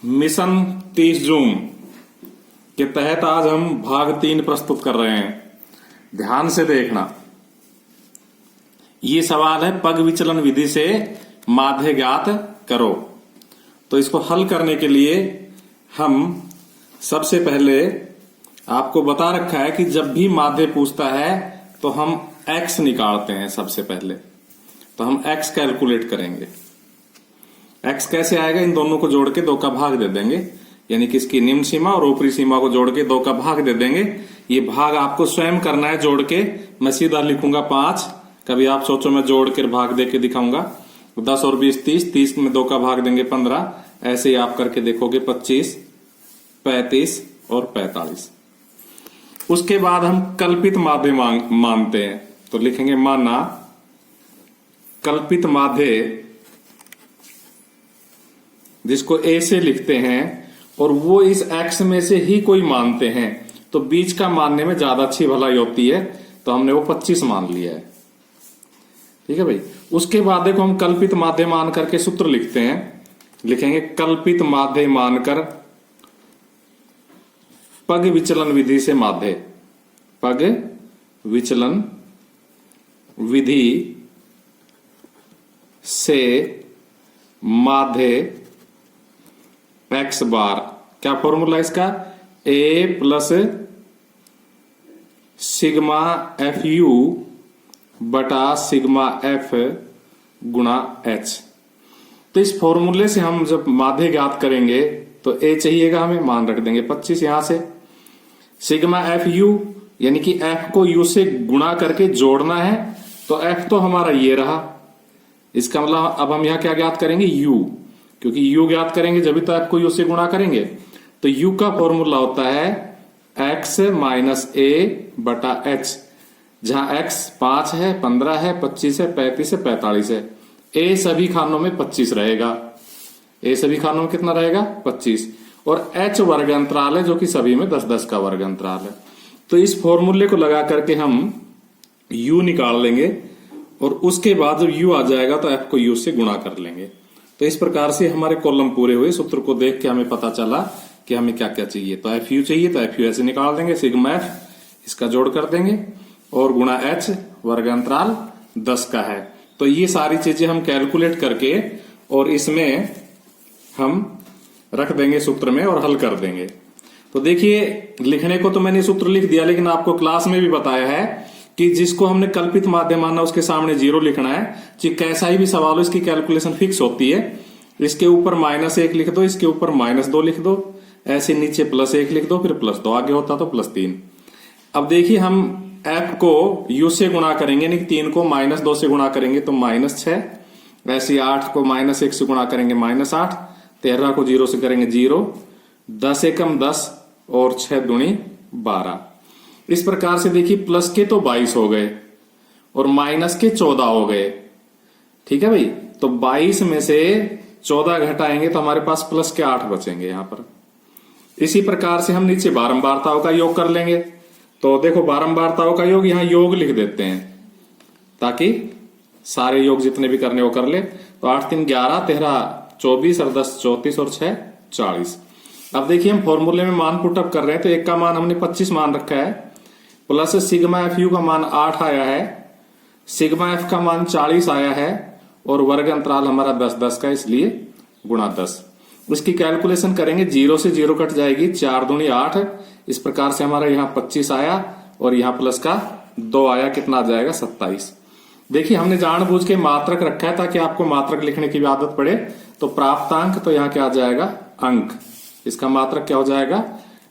Mission 30 जून के तहत आज हम भाग 3 प्रस्तुत कर रहे हैं। ध्यान से देखना, ये सवाल है पग विचलन विधि से माध्य ज्ञात करो। तो इसको हल करने के लिए हम सबसे पहले आपको बता रखा है कि जब भी माध्य पूछता है तो हम x निकालते हैं। सबसे पहले तो हम x कैलकुलेट करेंगे। x कैसे आएगा, इन दोनों को जोड़ के 2 का भाग दे देंगे, यानी कि इसकी निम्न सीमा और ऊपरी सीमा को जोड़ के 2 का भाग दे देंगे। ये भाग आपको स्वयं करना है जोड़ के। मैं सीधा लिखूंगा 5, कभी आप सोचो मैं जोड़ के भाग दे के दिखाऊंगा। 10 और 20 30, 30 में 2 का भाग देंगे 15, ऐसे ही आप करके देखोगे 25, 35 और 45। उसके बाद हम कल्पित माध्य मानते हैं, तो लिखेंगे माना कल्पित माध्य, जिसको ए से लिखते हैं, और वो इस x में से ही कोई मानते हैं, तो बीच का मानने में ज्यादा अच्छी भलाई होती है, तो हमने वो 25 मान लिया है। ठीक है भाई। उसके बाद देखो हम कल्पित माध्य मान करके सूत्र लिखते हैं। लिखेंगे कल्पित माध्य मानकर पग विचलन विधि से माध्य, पग विचलन विधि से माध्य x बार। क्या फॉर्मूला इसका, a plus sigma F you बटा सिग्मा एफ गुणा h। तो इस फॉर्मूले से हम जब माध्य ज्ञात करेंगे तो a चाहिएगा, हमें मान रख देंगे 25 यहां से। सिग्मा एफ यू यानी कि f को u से गुणा करके जोड़ना है, तो f तो हमारा ये रहा। इसका मतलब अब हम यहां क्या ज्ञात करेंगे, u, क्योंकि u ज्ञात करेंगे जब भी तो f को u से गुणा करेंगे। तो u का फॉर्मूला होता है x माइनस a बटा h, जहां x 5 है, 15 है, 25 है, 35 है, 45 है। a सभी खानों में 25 रहेगा। a सभी खानों में कितना रहेगा, 25, और h वर्ग अंतराल है जो कि सभी में 10-10 का वर्ग अंतराल है। तो इस फॉर्मूले को लगा करके हम u निकाल लेंगे, और उसके बाद जब u आ जाएगा तो f को u से गुणा कर लेंगे। तो इस प्रकार से हमारे कॉलम पूरे हुए। सूत्र को देख के हमें पता चला कि हमें क्या क्या चाहिए। तो एफ यू चाहिए तो एफ यू ऐसे निकाल देंगे, सिग्मा एफ इसका जोड़ कर देंगे, और गुणा एच वर्ग अंतराल 10 का है। तो ये सारी चीजें हम कैलकुलेट करके और इसमें हम रख देंगे सूत्र में और हल कर देंगे। तो देखिए, लिखने को तो मैंने सूत्र लिख दिया, लेकिन आपको क्लास में भी बताया है कि जिसको हमने कल्पित माध्य माना उसके सामने 0 लिखना है। चाहे कैसा ही भी सवाल हो, इसकी कैलकुलेशन फिक्स होती है। इसके ऊपर -1 लिख दो, इसके ऊपर -2 लिख दो, ऐसे नीचे +1 लिख दो, फिर +2, आगे होता तो +3। अब देखिए हम f को u से गुणा करेंगे, यानी 3 को -2 से गुणा करेंगे तो -6, ऐसे 8 को -1 से गुणा करेंगे -8, 13 को 0 से करेंगे 0, 10 एकम 10 और 6 दूनी 12। इस प्रकार से देखिए प्लस के तो 22 हो गए और माइनस के 14 हो गए। ठीक है भाई। तो 22 में से 14 घटाएंगे तो हमारे पास प्लस के 8 बचेंगे यहां पर। इसी प्रकार से हम नीचे बारंबारताओं का योग कर लेंगे। तो देखो बारंबारताओं का योग, यहां योग लिख देते हैं ताकि सारे योग जितने भी करने वो कर ले। तो 8 3 11, 13 24 और 10 34 और 6 40। अब देखिए हम फॉर्मूले में मान पुटअप कर रहे हैं, तो एक का मान हमने 25 मान रखा है, प्लस सिग्मा एफ यू का मान 8 आया है, सिग्मा एफ का मान 40 आया है, और वर्ग अंतराल हमारा 10-10 का, इसलिए गुणा 10। इसकी कैलकुलेशन करेंगे, 0 से 0 कट जाएगी, 4 दूनी 8। इस प्रकार से हमारा यहाँ 25 आया और यहाँ प्लस का 2 आया, कितना आ जाएगा 27। देखिए हमने जानबूझ के मात्रक रखा है ताकि आपको मात्रक लिखने की भी आदत पड़े। तो प्राप्तांक, तो यहाँ क्या आ जाएगा, अंक। इसका मात्रक क्या हो जाएगा,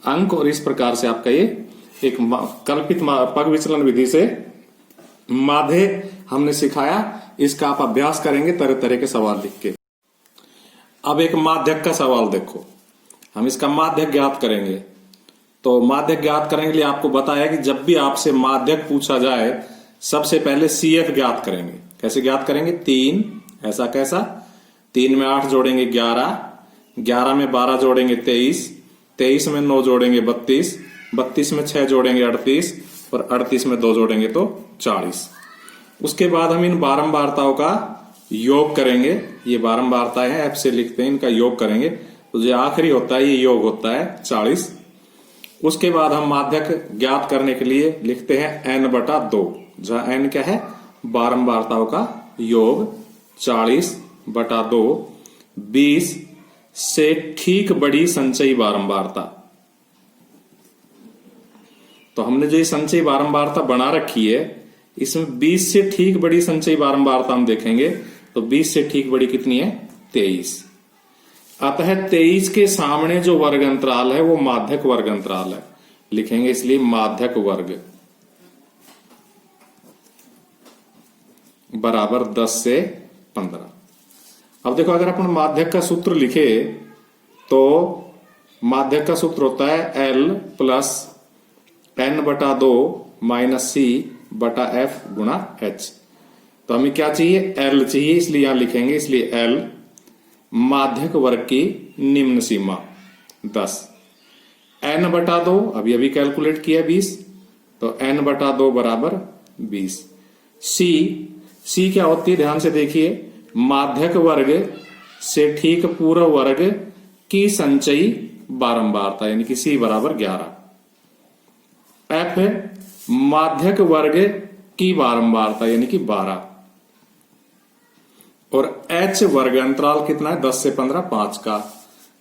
अंक। और इस प्रकार से आपका ये एक कल्पित पग विचलन विधि से माध्य हमने सिखाया। इसका आप अभ्यास करेंगे तरह तरह के सवाल लिख के। अब एक माध्यक का सवाल देखो, हम इसका माध्यक ज्ञात करेंगे। तो माध्यक ज्ञात करने के लिए आपको बताया कि जब भी आपसे माध्यक पूछा जाए सबसे पहले CF ज्ञात करेंगे। कैसे ज्ञात करेंगे, 3, ऐसा कैसा, 3 में 8 जोड़ेंगे 11, 11 में 12 जोड़ेंगे 23, 23 में 9 जोड़ेंगे 32, 32 में 6 जोड़ेंगे 38, और 38 में 2 जोड़ेंगे तो 40। उसके बाद हम इन बारंबारताओं का योग करेंगे। ये बारंबारताएं हैं, एफ से लिखते हैं, इनका योग करेंगे तो जो आखिरी होता है ये योग होता है 40। उसके बाद हम माध्यक ज्ञात करने के लिए लिखते हैं n/2, जहां n क्या है, बारंबारताओं का योग। 40/2 20 से ठीक बड़ी संचयी बारंबारता। तो हमने जो ये संचयी बारंबारता बना रखी है, इसमें 20 से ठीक बड़ी संचयी बारंबारता हम देखेंगे तो 20 से ठीक बड़ी कितनी है, 23। अतः 23 के सामने जो वर्ग अंतराल है वो माध्यक वर्ग अंतराल है, लिखेंगे इसलिए माध्यक वर्ग बराबर 10 से 15। अब देखो, अगर अपन माध्यक का सूत्र लिखे तो माध्यक का सूत्र होता है L plus n/2 minus C/F गुणा H। तो हमें क्या चाहिए, L चाहिए, इसलिए यहां लिखेंगे, इसलिए L माध्यक वर्ग की निम्न सीमा 10। n/2 अभी अभी कैलकुलेट किया 20, तो n/2 बराबर 20। C क्या होती है, ध्यान से देखिए, माध्यक वर्ग से ठीक पूर्व वर्ग की संचयी बारंबारता, यानी कि C बराबर 11। F माध्यक वर्ग की बारंबारता यानी कि 12। और H वर्ग अंतराल कितना है, 10 से 15, 5 का,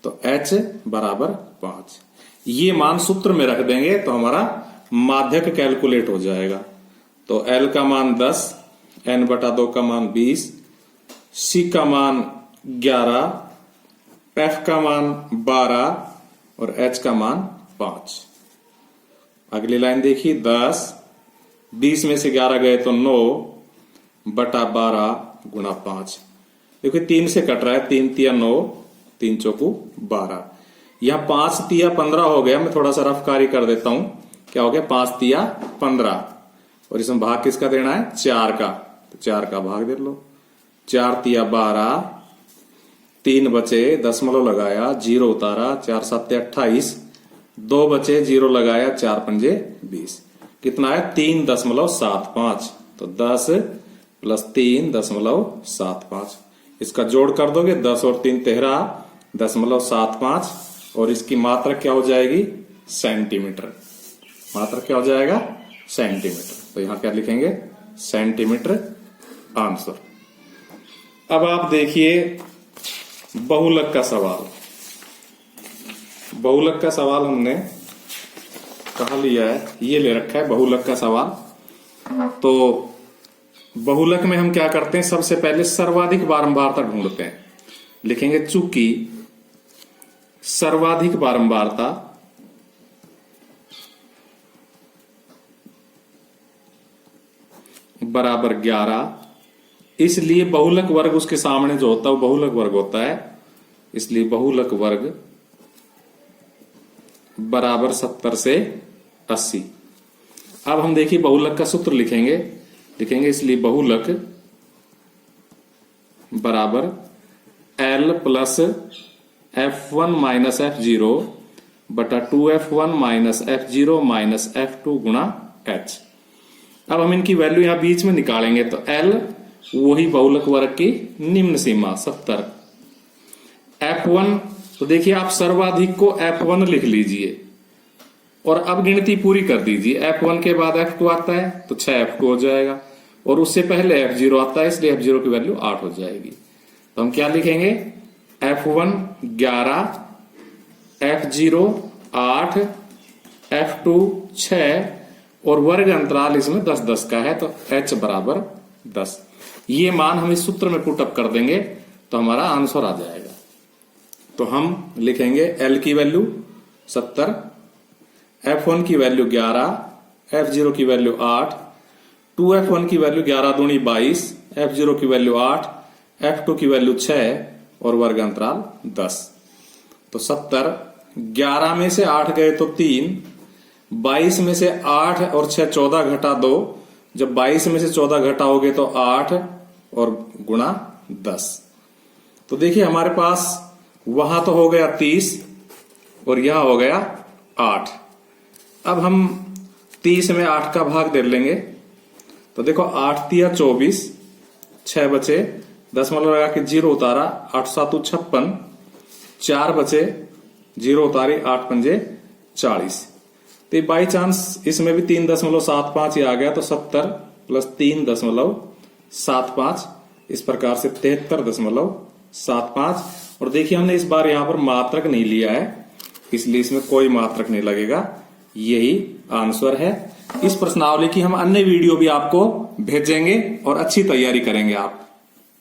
तो H बराबर 5। ये मान सूत्र में रख देंगे तो हमारा माध्यक कैलकुलेट हो जाएगा। तो L का मान 10, n/2 का मान 20, C का मान 11, F का मान 12 और H का मान 5। अगली लाइन देखिए, 10, 20 में से 11 गए तो 9/12 गुणा 5। देखिए 3 से कट रहा है, 3 तिया 9, 3 चौकू 12। यहां 5 तिया 15 हो गया। मैं थोड़ा सा रफ कार्य कर देता हूं, क्या हो गया, 5 तिया 15 और इसमें भाग किसका देना है, 4 का, तो 4 का भाग दे लो। 4 तिया 12, 3 बचे, दशमलव लगाया, 0 उतारा, 4 7 28, 2 बचे, 0 लगाया, 4 पंजे 20, कितना है, 3.75। तो 10 प्लस 3.75, इसका जोड़ कर दोगे, 10 और 3 13.75 और इसकी मात्रा क्या हो जाएगी, सेंटीमीटर। मात्रा क्या हो जाएगा, सेंटीमीटर। तो यहां क्या लिखेंगे, सेंटीमीटर आंसर। अब आप देखिए बहुलक का सवाल। बहुलक का सवाल हमने कहां लिया है, ये ले रखा है बहुलक का सवाल। तो बहुलक में हम क्या करते हैं, सबसे पहले सर्वाधिक बारंबारता ढूंढते हैं। लिखेंगे चूंकि सर्वाधिक बारंबारता बराबर 11, इसलिए बहुलक वर्ग उसके सामने जो होता है वो बहुलक वर्ग होता है, इसलिए बहुलक वर्ग बराबर 70 से 80। अब हम देखिए बहुलक का सूत्र लिखेंगे, इसलिए बहुलक बराबर L plus F1 minus F0 बटा 2F1 minus F0 minus F2 गुणा H। अब हम इनकी वैल्यू यहां बीच में निकालेंगे, तो L वही बहुलक वर्ग की निम्न सीमा 70। F1, तो देखिए आप सर्वाधिक को F1 लिख लीजिए और अब गिनती पूरी कर दीजिए। F1 के बाद F2 आता है तो 6F2 हो जाएगा और उससे पहले F0 आता है, इसलिए F0 की वैल्यू 8 हो जाएगी। तो हम क्या लिखेंगे, F1 11, F0 8, F2 6 और वर्ग अंतराल इसमें 10-10 का है, तो H बराबर 10। ये मान हम इस सूत्र में पुटअप कर देंगे तो हमारा आंसर आ जाएगा। तो हम लिखेंगे L की वैल्यू 70, F1 की वैल्यू 11, F0 की वैल्यू 8, 2F1 की वैल्यू 11 दूनी 22, F0 की वैल्यू 8, F2 की वैल्यू 6 और वर्ग अंतराल 10। तो 70, 11 में से 8 गए तो 3, 22 में से 8 और 6 14 घटा 2, जब 22 में से 14 घटाओगे तो 8 और गुणा 10। तो देखिए हमारे पास वहां तो हो गया 30 और यहां हो गया 8। अब हम 30 में 8 का भाग दे लेंगे, तो देखो 8 तिया 24, 6 बचे, दशमलव लगा के 0 उतारा, 8 7 56, 4 बचे 0 उतारी 8 पंजे 40। तो बाई चांस इसमें भी 3.75 ही आ गया तो 70 प्लस 3.75 इस प्रकार से 73.75। और देखिए हमने इस बार यहां पर मात्रक नहीं लिया है, इसलिए इसमें कोई मात्रक नहीं लगेगा। यही आंसर है। इस प्रश्नावली की हम अन्य वीडियो भी आपको भेजेंगे और अच्छी तैयारी करेंगे आप।